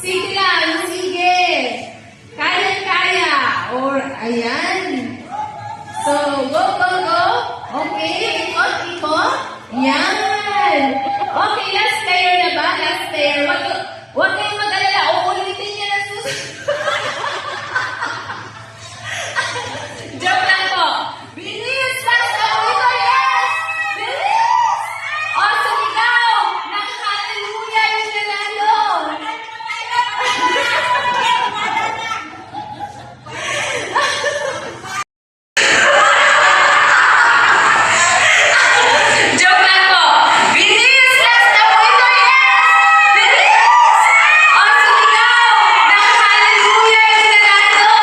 Sige lang, sige. Kaya-kaya. Or, ayan. So, go, go, go. Okay, ikot, ikot. Yan. Okay, last layer na ba? Last layer. Huwag kayong mag-alala. Uulitin niya na susunod. Joke lang po. Bilis! Last na po ito. Yes! Bilis! O, sumigaw! Nakaka-hallelujah yung nanalo. Joke lang po. Bilis! Last na po ito. Yes! Bilis! O, sumigaw! Nakaka-hallelujah yung nanalo.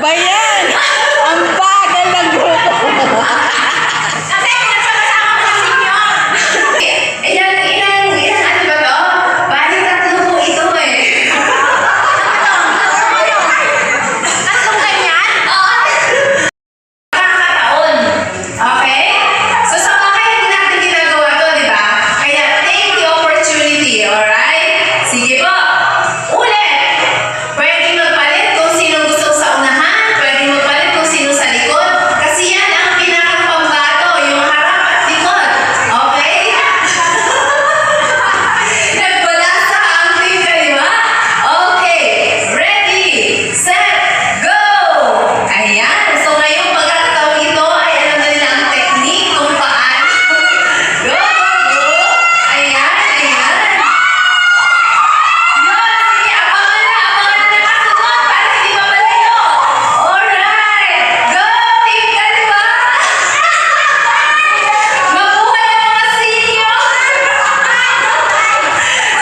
Bayan! Ang bagal ng grupo. Kasi nagsama-sama ko sa inyo. Ilang ano ba to? Bali tatlo po ito eh. Tatlong ganyan? Oo. Kakataon. Okay? So sa mga kaya hindi natin ginagawa to, di ba? Kaya take the opportunity, alright? Sige po. Ulit. Pwede magpalit kung sino gusto sa unahan. Pwede magpalit kung sino sa likod. Kasi yan ang pinakapambato, yung harap at likod. Okay? Nagbalasa ang team kaliwa. Okay. Ready, set, go! Ayan. So ngayong pagkakataon ito ay alam na nila ang technique kung paano. Go, go, go! Ayan, ayan. Yun, sige, abangan na nakasunod para hindi mapalayo. Alright, go, team kaliwa! Mabuhay ang mga senior!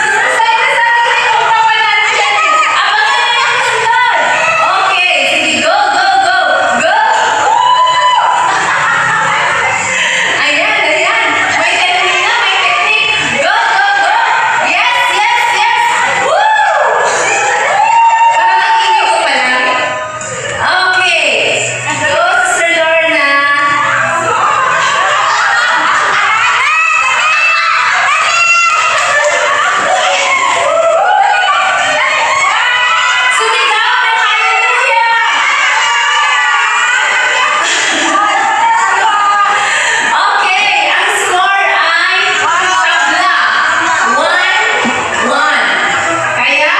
Susay na sa akin kung papanalo yan eh. Abangan na nakasunod. Okay, sige, go, go, go, go! Ayan, ayan. May technique na, may technique. Go, go, go! Yes, yes, yes! Woo! Parang nakikinig ko pa lang. Okay. Go, Sister Lorna. Sumigaw ng hallelujah! Okay, ang score ay tabla. 1-1. Kaya,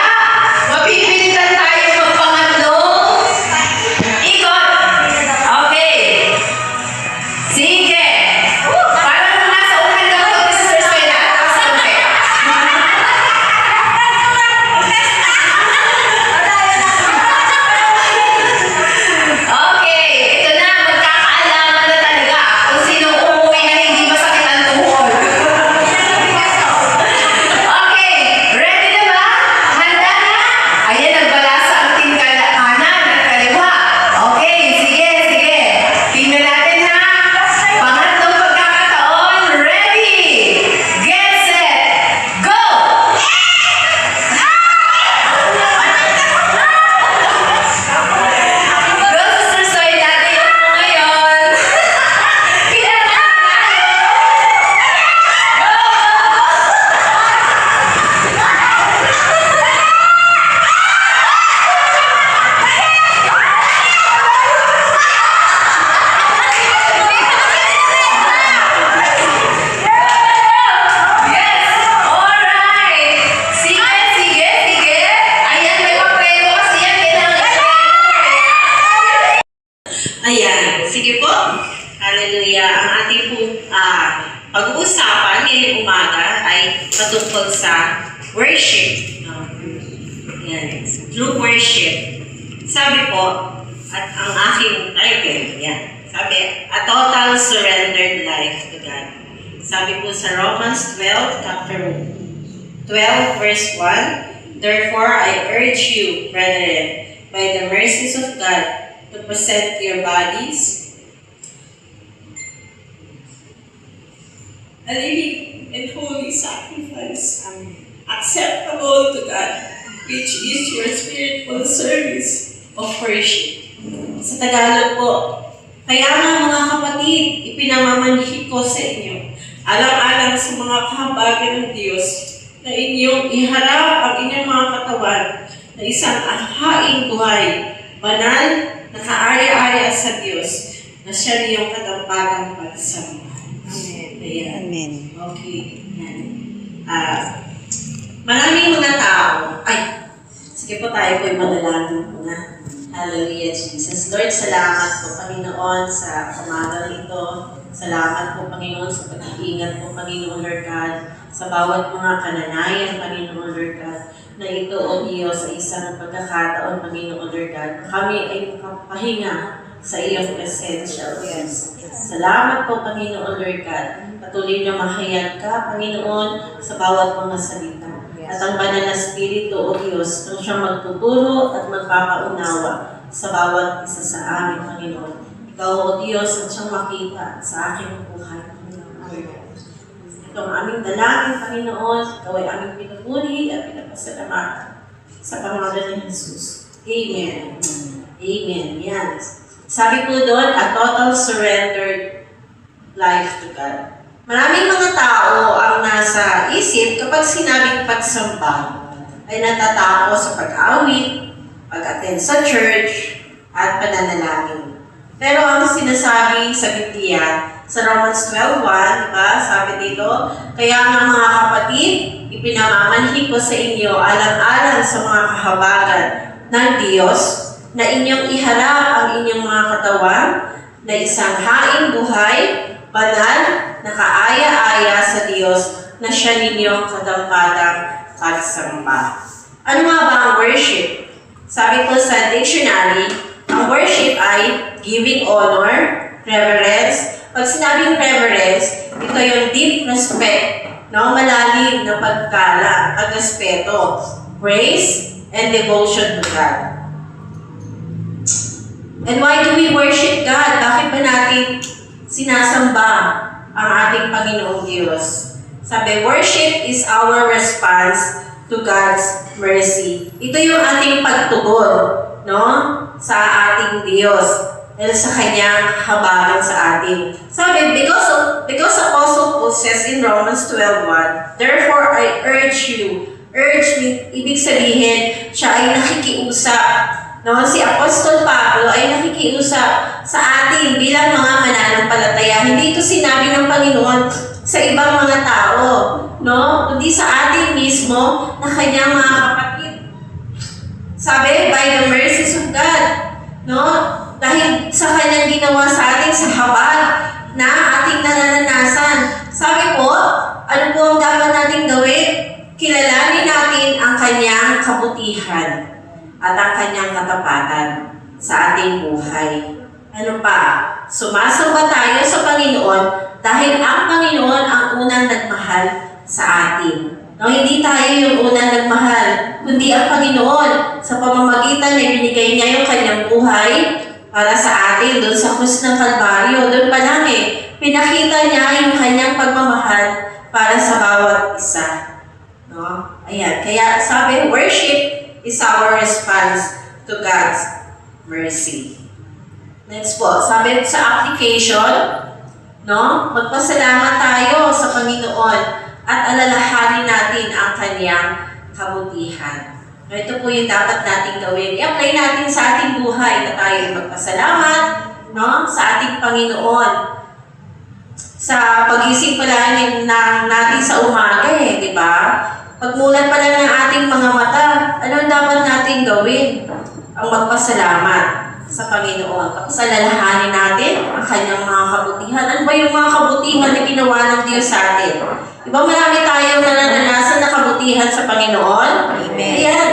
mapipilitan tayo magpangatlong ikot. Okay. Sige. Parang nasa unan lang ito, Sister Stella. Tapos konti. Okay, ito na, magkakaalaman na talaga kung sinong umuwi na hindi masakit ang tuhod. Okay, ready na ba? Handa na? Ayan, nagbalasa ang team kanan at kaliwa. Okay, sige, sige. Tingnan natin na. Pangatlong pagkakataon, ready, get set, go! Go, Sister Soy, natin yung mo ngayon. Kailan na Yes! Alright! Sige, sige, sige. Ayan, may papreno kasi yan. Kailangan Ayan, sige po. Hallelujah. Ang ating pong pag-uusapan ngayong umaga ay patungkol sa worship. No? Ayan, true worship. Sabi po, at ang aking title, yan. Sabi, a total surrendered life to God. Sabi po sa Romans 12, chapter 12, verse 1, therefore I urge you, brethren, by the mercies of God, to present your bodies a living and holy sacrifice, acceptable to God, which is your spiritual service of worship. Sa Tagalog po, kaya nga mga kapatid, ipinamamanhid ko sa inyo Alang-alang sa mga kahabagan ng Diyos na inyong iharap ang inyong mga katawan na isang haing buhay, banal, nakaaya-aya sa Diyos, na siya niyong katampatang pagsamba. Amen. Ayan. Amen. Okay. Yan. Maraming mga tao. Sige po tayo po'y manalangin muna. Hallelujah, Jesus. Lord, salamat po, Panginoon, sa umagang ito. Salamat po, Panginoon, sa pag-iingat po, Panginoon, Lord God, sa bawat mga kananayan, Panginoon, Lord God, na ito, O Diyos, sa isang pagkakataon, Panginoon, Lord God, kami ay makapahinga sa iyong presensya, O Diyos. Salamat po, Panginoon, Lord God. Patuloy na mahayag ka, Panginoon, sa bawat mga salita. At ang banal na Espiritu, O Diyos, kung siyang magtuturo at magpapaunawa sa bawat isa sa amin, Panginoon. Ikaw, O Diyos, ang siyang makita sa aking buhay, Panginoon. Ito ang aming dalangin, Panginoon. Ikaw ay aming pinupuri at pinapasalamatan sa pangalan ni Jesus. Amen. Amen. Yan. Sabi po doon, a total surrendered life to God. Maraming mga tao ang nasa isip kapag sinabing pagsamba ay natatao sa pag-awit, pag-attend sa church, at pananalangin. Pero ang sinasabi sa Biblia, sa Romans 12:1, diba, sabi dito, kaya nga mga kapatid, ipinamamanhi ko sa inyo alang-alang sa mga kahabagan ng Diyos na inyong iharap ang inyong mga katawan na isang haing buhay, banal, nakaaya-aya sa Diyos na siya ninyong katampatang pagsamba. Ano nga ba ang worship? Sabi ko sa dictionary, ang worship ay giving honor, reverence. Pag sinabing reverence, ito yung deep respect, no? Malalim na pagkala, pagrespeto, praise, and devotion to God. And why do we worship God? Bakit ba natin sinasamba ang ating Panginoong Diyos? Sabi, worship is our response to God's mercy. Ito yung ating pagtugon, no? Sa ating Diyos. Dahil sa kanyang habagan sa atin. Sabi, because Apostle Paul says in Romans 12:1, therefore I urge you, ibig sabihin, siya ay nakikiusap. No, si Apostol Pablo ay nakikiusap sa atin bilang mga mananampalataya. Hindi ito sinabi ng Panginoon sa ibang mga tao, no? Kundi sa atin mismo na kanyang mga kapatid. Sabi, by the mercies of God, no? Dahil sa kanyang ginawa sa atin sa habag na ating nanananasan. Sabi po, ano po ang dapat nating gawin? Kilalanin natin ang kanyang kabutihan at ang kanyang katapatan sa ating buhay. Ano pa? Sumasamba tayo sa Panginoon dahil ang Panginoon ang unang nagmahal sa atin. No, hindi tayo yung unang nagmahal, kundi ang Panginoon sa pamamagitan na binigay niya yung kanyang buhay para sa atin doon sa krus ng Kalbaryo. Doon pa lang pinakita niya yung kanyang pagmamahal para sa bawat isa. No? Ayan. Kaya sabi, worship is our response to God's mercy. Next po, sabi sa application, no? Magpasalamat tayo sa Panginoon at alalahanin natin ang kanyang kabutihan. No, ito po yung dapat nating gawin. I-apply natin sa ating buhay na tayo ay magpasalamat, no? Sa ating Panginoon. Sa pagising pa lang natin sa umaga di ba? Pagmulat pa lang ng ating mga mata, ano dapat nating gawin? Ang magpasalamat sa Panginoon. Tapos alalahanin natin ang kanyang mga kabutihan. Ano ba yung mga kabutihan na ginawa ng Diyos sa atin? Diba marami tayong naranasan na kabutihan sa Panginoon? Amen. Yan.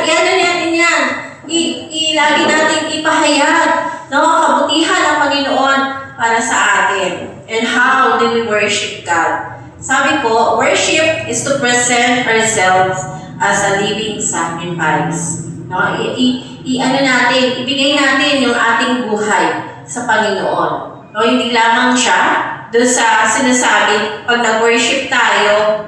Lagi natin ipahayag, no? Kabutihan ng Panginoon para sa atin. And how do we worship God? Sabi ko, worship is to present ourselves as a living sacrifice. No? Ibigay natin yung ating buhay sa Panginoon. No? Hindi lamang siya doon sa sinasabi, pag nag-worship tayo,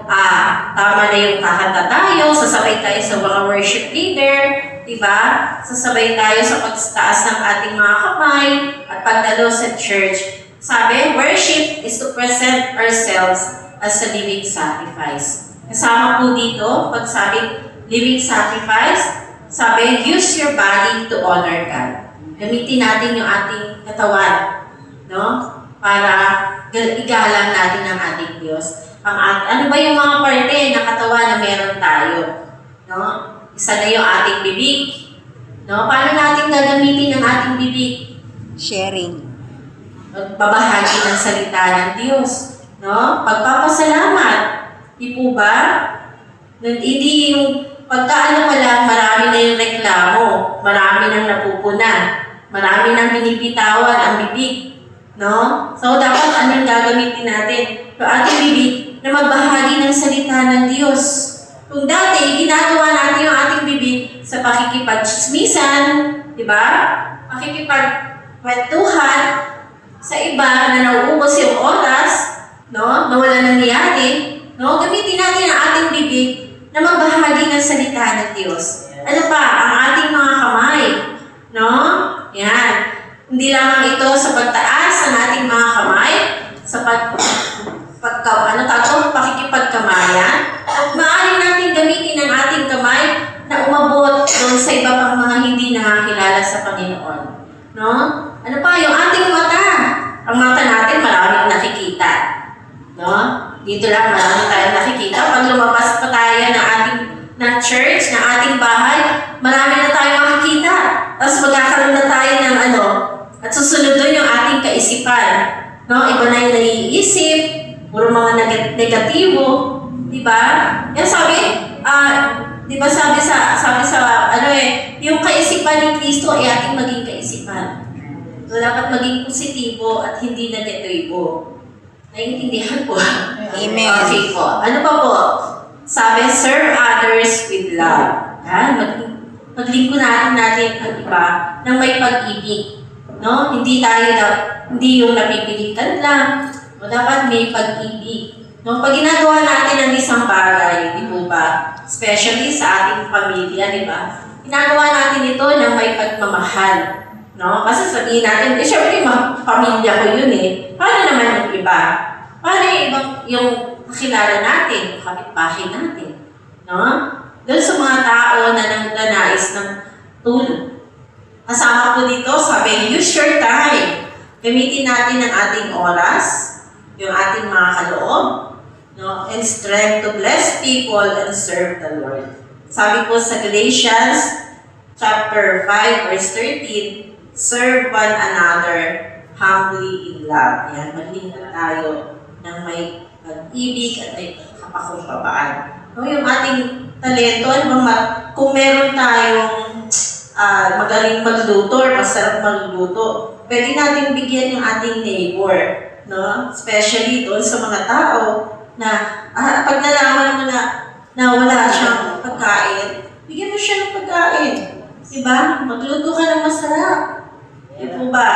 tama na yung kakanta tayo, sasabay tayo sa mga worship leader, diba? Sasabay tayo sa pagtaas ng ating mga kamay at pagdalo sa church. Sabi, worship is to present ourselves as a living sacrifice. Kasama po dito, pag sabi living sacrifice, sabi, use your body to honor God. Gamitin natin yung ating katawan, no? Para igalang natin ang ating Diyos. Ano ba yung mga parte ng katawan na meron tayo? No? Isa na yung ating bibig. No? Paano natin gagamitin ang ating bibig? Sharing. Magbabahagi ng salita ng Diyos. No? Pagpapasalamat. Di po ba? Hindi yung pagkaano pa lang, marami na yung reklamo, marami nang napupunan, marami nang binibitawan ang bibig. No? So, dapat anong gagamitin natin? Yung ating bibig na magbahagi ng salita ng Diyos. Kung dati, ginagawa natin yung ating bibig sa pakikipag-chismisan, di ba? Pakikipag-kwentuhan sa iba na nauubos yung oras, no? Na wala nangyayari, no? Gamitin natin ang ating bibig na magbahagi ng salita ng Diyos. Ano pa? Ang ating mga kamay. No? Yan. Hindi lamang ito sa pagtaas ng ating mga kamay, sa pakikipagkamayan, at maaari natin gamitin ang ating kamay na umabot doon sa iba pang mga hindi nakakilala sa Panginoon. No? Ano pa? Yung ating mata. Ang mata natin maraming nakikita. No? Dito lang marami tayong nakikita. Pag lumabas pa tayo ng church, ng ating bahay, marami na tayong makikita. Tapos magkakaroon na tayo ng at susunod doon yung ating kaisipan. No? Iba na yung naiisip, puro mga negatibo. Diba? Yan di ba sabi sa yung kaisipan ni Kristo ay ating maging kaisipan. So, dapat maging positibo at hindi negatibo. Naiintindihan po. Amen. Okay po. Ano pa po? Sabi, serve others with love. Maglingkuran natin ang iba ng may pag-ibig. No? Hindi yung napipilitan lang. O dapat may pag-ibig. No? Pag ginagawa natin ang isang bagay, di po ba? Especially sa ating pamilya, di ba? Ginagawa natin ito ng may pagmamahal. No? Kasi sabihin natin, syempre, pamilya ko yun eh. Paano naman yung iba? Paano yung ibang, yung kakilala natin, yung kapitbahay natin? No? Doon sa mga tao na nais ng tulong. Kasama po dito, sabi, use your time. Gamitin natin ang ating oras, yung ating mga kaloob, no? And strength to bless people and serve the Lord. Sabi po sa Galatians chapter 5, verse 13, serve one another humbly in love. Yan, maglingkod tayo ng may pag-ibig at may kapakumbabaan. No, yung ating talento, kung meron tayong magaling magluto or masarap magluto, pwede natin bigyan yung ating neighbor. No? Especially doon sa mga tao na pag nalaman mo na wala siyang pagkain, bigyan mo siya ng pagkain. Diba? Magluto ka ng masarap. Diba ba?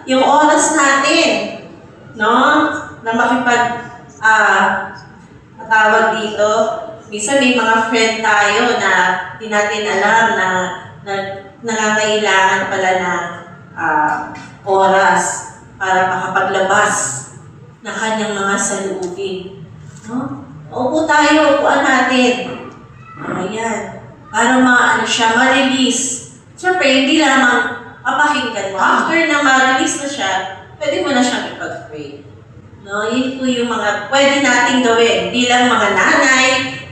Yung oras natin, no? Na tawag dito, minsan may mga friend tayo na di natin alam na nangangailangan pala ng oras para makapaglabas ng kanyang mga saluubin. No? Upo tayo, upuan natin. Ayan. Para ma-release. Siyempre, hindi lamang papakinggan mo. After na ma-release na siya, pwede mo na siyang ipag-pray. No? Yun po yung mga pwede nating gawin bilang mga nanay.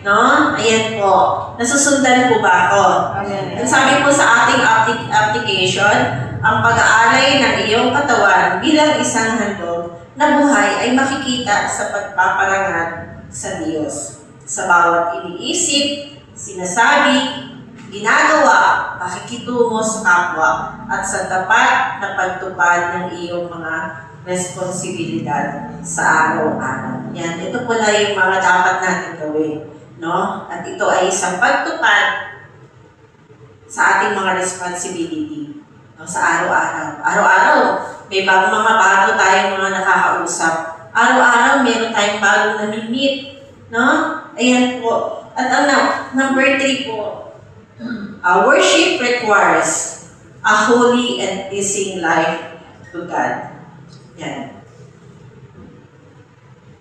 No? Ayan po. Nasusundan po ba ako? Ayan. Sabi po sa ating application, ang pag-aalay ng iyong katawan bilang isang handog na buhay ay makikita sa pagpaparangal sa Diyos. Sa bawat iniisip, sinasabi, ginagawa, pakikitungo sa kapwa, at sa tapat na pagtupad ng iyong mga responsibilidad sa araw-araw. Yan, ito pala yung mga dapat natin gawin. No? At ito ay isang pagtupad sa ating mga responsibility, no? Sa araw-araw. Araw-araw, may mga bago tayong mga nakakausap. Araw-araw, meron tayong bagong namimit. No? Ayan po. At number 3 po, worship requires a holy and pleasing life to God. Yan.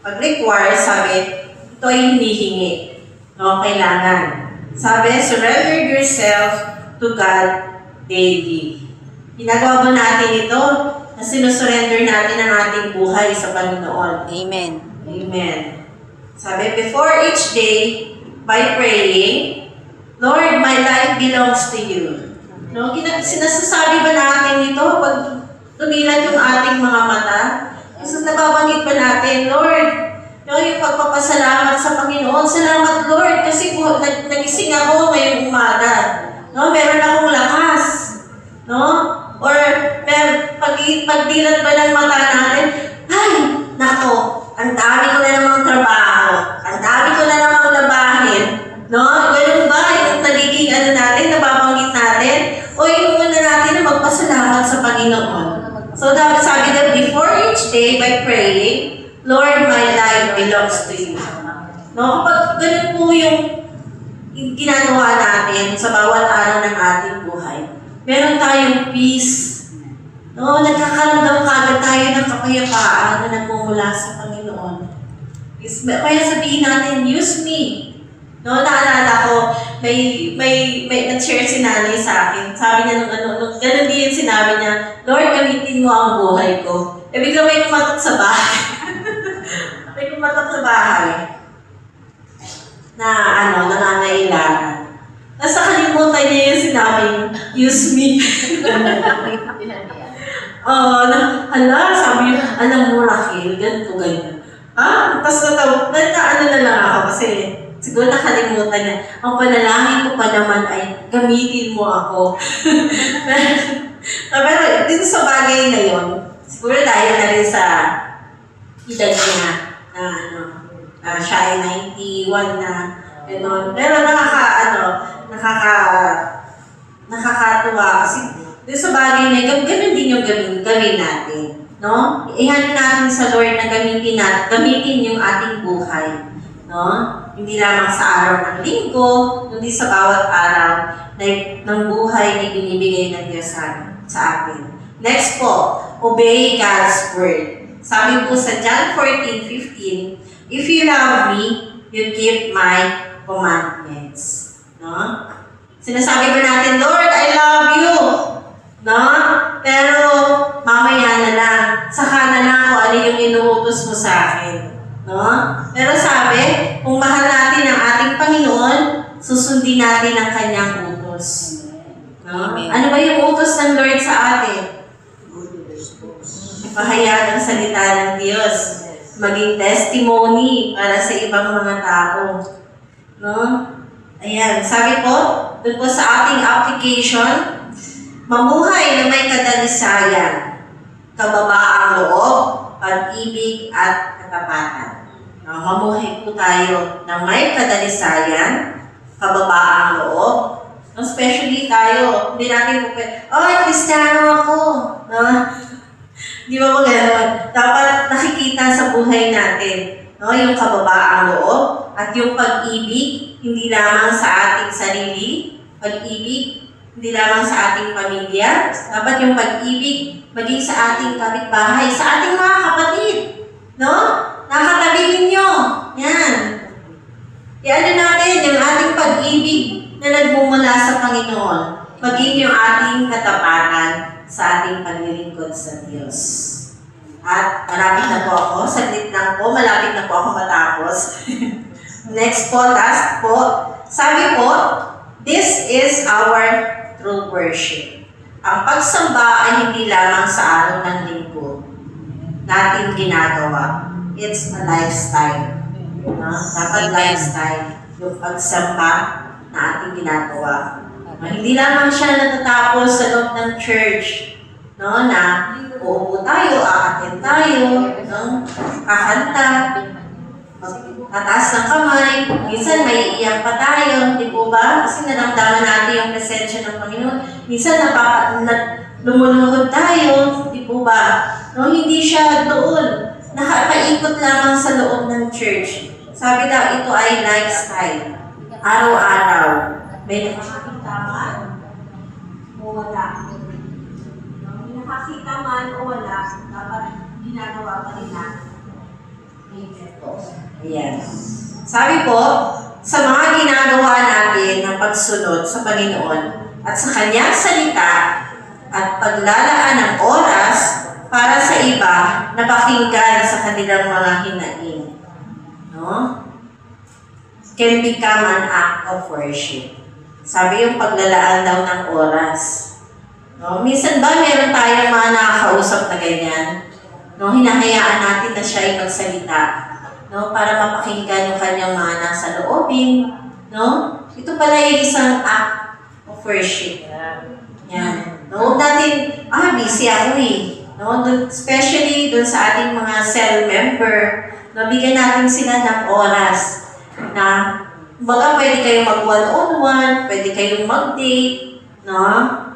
pag require, sabi, ito ay hinihingi. No, kailangan. Sabi, surrender yourself to God daily. Ginagawa ba natin ito? Na sinusurrender natin ang ating buhay sa Panginoon. Amen. Amen. Sabi, before each day, by praying, Lord, my life belongs to you. No, sinasasabi ba natin ito pag tumilat yung ating mga mata? Kasi nababanggit ba natin, Lord, yung pagpapasalamat sa Panginoon, salamat Lord, kasi nagising ako ngayong umaga. No, meron akong lakas. No? Or pagdilat ba ng mata natin, ay, nako, ang dami ko na namang trabaho, ang dami ko na namang labahin. No? Ganun ba? Yung nagiging natin, nababanggit natin? O yung una natin na magpasalamat sa Panginoon. So, dapat sabi na, before each day, by praying, Lord, my life belongs to you. No? Kapag ganun po yung ginagawa natin sa bawat araw ng ating buhay, meron tayong peace. No? Nagkakaramdam kagad tayo ng kapayapaan na nagmumula sa Panginoon. Kaya sabihin natin, use me. No, naalala ko, may nag-share si nanay sa akin. Sabi niya nung ganun din sinabi niya, Lord, gamitin mo ang buhay ko. Eh, bigla may kumatok sa bahay. May kumatok sa bahay. Na, nangangailangan. Tapos nakalimutan niya yung sinabi, use me. Sabi niya, alam mo, Raquel, ganito, ganyan. Tapos na lang ako kasi, siguro nakalimutan niya. Ang panalangin ko pa naman ay gamitin mo ako. Pero dito sa bagay na yun, siguro dahil na rin sa edad niya na siya ay 91 na. Pero nakakatuwa kasi dito sa bagay na yun, ganun din yung gawin natin. No? Ihanin natin sa Lord na gamitin yung ating buhay. No? Hindi lamang sa araw ng linggo, kundi sa bawat araw ng buhay na binibigay ng Diyos sa atin. Next po, obey God's word. Sabi po sa John 14:15, if you love me, you keep my commandments. No? Sinasabi ba natin, Lord, I love you? No? Pero mamaya na lang, saka na lang kung ano yung inuutos mo sa akin. No? Pero sabi, kung mahal natin ang ating Panginoon, susundin natin ang kanyang utos. No? Ano ba yung utos ng Lord sa atin? Ipahayag ang salita ng Diyos. Maging testimony para sa ibang mga tao. No? Ayan, sabi po, dun po sa ating application, mamuhay na may kadalisayan, kababaang loob, pag-ibig at katapatan. Mamuhay po tayo ng may kadalisayan, kababaang loob, especially tayo, hindi natin po Kristiyano ako. No? Di ba gano'n? Dapat nakikita sa buhay natin, no? Yung kababaang loob at yung pag-ibig, hindi lamang sa ating sarili, pag-ibig, hindi lamang sa ating pamilya, dapat yung pag-ibig maging sa ating kapitbahay, sa ating mga kapatid. No? Nakatabi ninyo. Yan. Iano natin yung ating pag-ibig na nagmumula sa Panginoon. Maging yung ating katapatan sa ating paglilingkod sa Diyos. At malapit na po ako. Saglit lang po. Malapit na po ako matapos. Next po, last po. Sabi po, this is our true worship. Ang pagsamba ay hindi lamang sa araw ng linggo natin ginagawa. It's a lifestyle. Dapat lifestyle. Yung pagsamba na ating ginagawa. Hindi lamang siya natatapos sa loob ng church. No, na uupo tayo, aatin tayo, no? Kakanta, tataas ng kamay, minsan may iiyak pa tayo, di po ba? Kasi naramdaman natin yung presensya ng Panginoon. Minsan lumuluhod tayo, di po ba? No, hindi siya doon. Nakapaikot lamang sa loob ng church. Sabi daw, ito ay lifestyle. Araw-araw. May nakakita man o wala. May nakakita man o wala, dapat ginagawa pa rin natin. Ayan. Sabi po, sa mga ginagawa natin ng pagsunod sa Panginoon at sa Kanyang salita at paglalaan ng oras para sa iba na pakinggan sa kanilang mga hinaing. No? Can become an act of worship. Sabi yung paglalaan daw ng oras. No? Minsan ba meron tayong mga nakakausap na ganyan? No? Hinahayaan natin na siya ay magsalita. No? Para mapakinggan yung kanyang mga nasa loobin. No? Ito pala yung isang act of worship. Yan. No? Huwag natin, busy ako eh. No? Especially dun sa ating mga cell member, nabigyan natin sila ng oras na baga pwede kayong mag one-on-one, pwede kayong mag-date, no?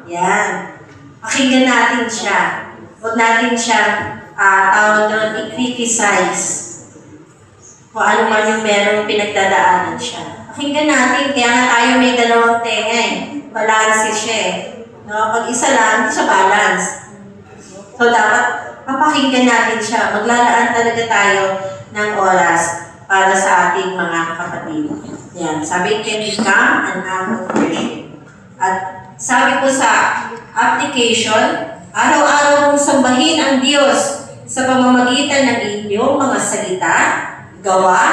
Yan. Pakinggan natin siya. Huwag natin siya tawag doon, i-criticize. Kung ano man yung merong pinagdadaanan siya. Pakinggan natin, kaya nga tayo may dalawang tenga eh. Balance siya eh. No? Pag isa lang, hindi siya balance. So dapat papakinggan natin siya. Maglalaan talaga tayo ng oras para sa ating mga kapatid. Yan. Sabi, can become an act of worship. At sabi ko sa application, araw-araw mong sambahin ang Diyos sa pamamagitan ng inyong mga salita, gawa,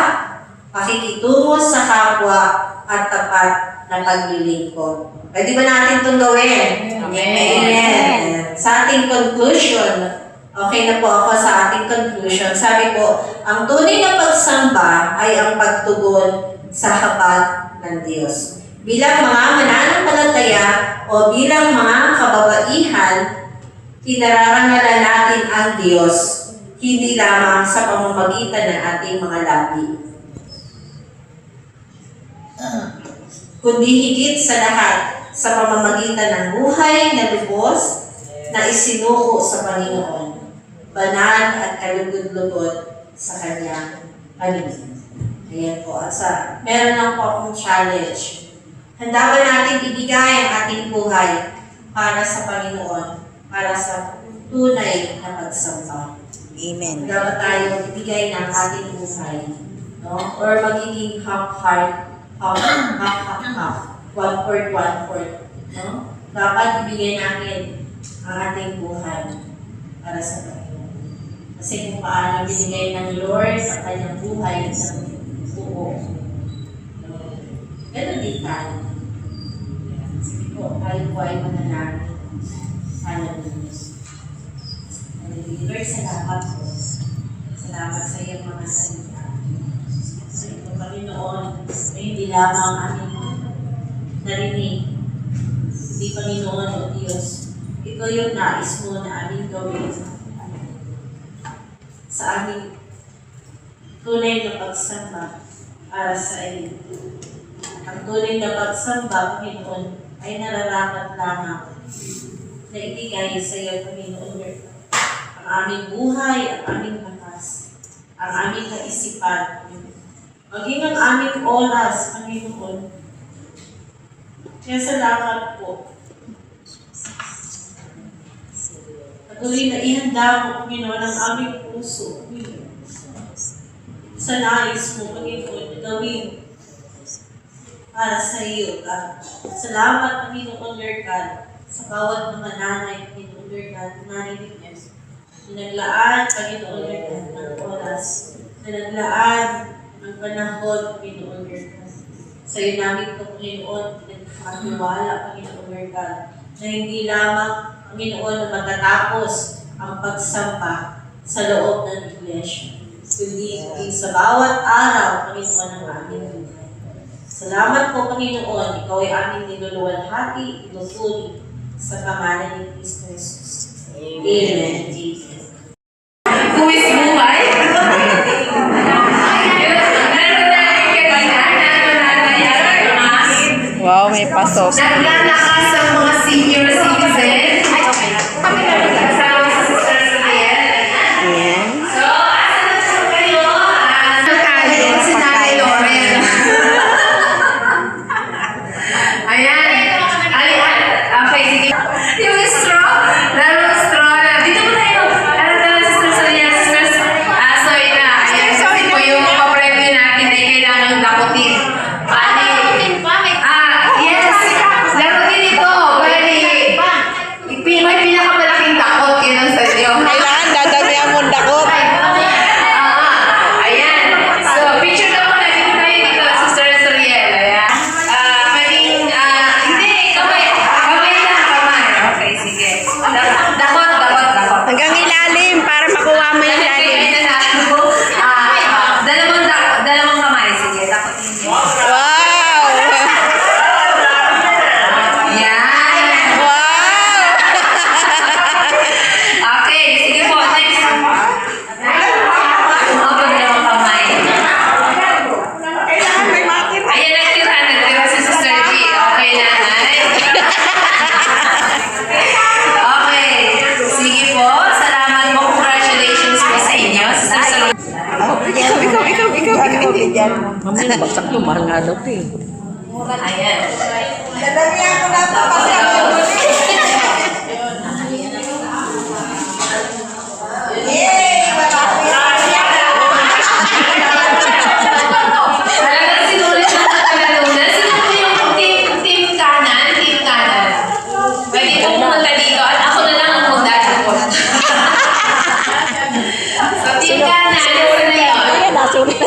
pakikitungo sa kapwa, at tapat na paglilingkod. Pwede ba natin itong gawin? Amen. Sa ating conclusion, okay na po ako sa ating conclusion. Sabi po, ang tunay na pagsamba ay ang pagtugon sa habag ng Diyos. Bilang mga mananampalataya o bilang mga kababaihan, pinararangalan natin ang Diyos, hindi lamang sa pamamagitan ng ating mga labi, kundi higit sa lahat sa pamamagitan ng buhay na lubos na isinuko sa Panginoon, banal at kalugod-lugod sa Kanyang paligid. Ayan po. At meron lang po akong challenge. Handa ba natin ibigay ang ating buhay para sa Panginoon, para sa tunay na pagsamba? Amen. Handa ba tayo ibigay ng ating buhay? No? Or magiging half-heart, half-half, one-fourth, one-fourth. No? Dapat ibigay natin ang ating buhay para sa Panginoon. Kasi kung paano binigay ng Lord ang kanyang buhay ng buo. Ganun din tayo. Sige po, tayo po ay mananangin. Hallelujah. Hallelujah. Lord, salamat po. Salamat sa iyong mga salita. Sa iyong Panginoon, na hindi lamang aming narinig. Hindi Panginoon o Diyos. Ito yung nais mo na aming gawin sa aming tunay na pagsamba para sa iyo. Ang tunay na pagsamba, Panginoon, ay nararapat lamang na ibigay sa iyo, Panginoon, ang aming buhay, ang aming lakas, ang aming kaisipan, maging ang aming oras, Panginoon. Kaya salamat po. Patuloy na ihanda mo, Panginoon, ang aming puso, Panginoon. Sa nais mo, Panginoon, gawin para sa iyo, God. Salamat, Panginoon, Lord God, sa bawat mga nanay, Panginoon, Lord God, narinig niya. Naglaan, Panginoon, Lord God, ng oras. Naglaan ng panahon, Panginoon, Lord God. Sa iyo namin po, Panginoon, nagkakatiwala, Panginoon, Lord God, na hindi lamang, Panginoon, na matatapos ang pagsamba sa loob ng iglesia, kundi sa bawat araw, Panginoon, ng aming buhay. Salamat po, Panginoon, ikaw ay aming niluluwalhati, inutuli sa pangalan ni Kristo Jesus. Amen. Who is buhay? Wow, may pasok. Naglalakas ang mga senior citizen. Kasama sa Sister Suriel. Ayan. So, asa na po kayo? Nagkalit si Nanay Loren. Ayan. Okay, sige. Yung straw. Lalo yung straw na. Dito mo tayo. Ano na, Sister Suriel? Sorry na. Ayan. Tagalog eh. Ayan. Dadamihan ko na ito kasi ang huli. Yay! Marami. Talagang sinulit ng Katalunan. Sino po yung team kanan? Team kanan. Pwede po pumunta dito at ako na lang ang magdadapot. So, team kanan, ano na yun? Ayan, nasulit.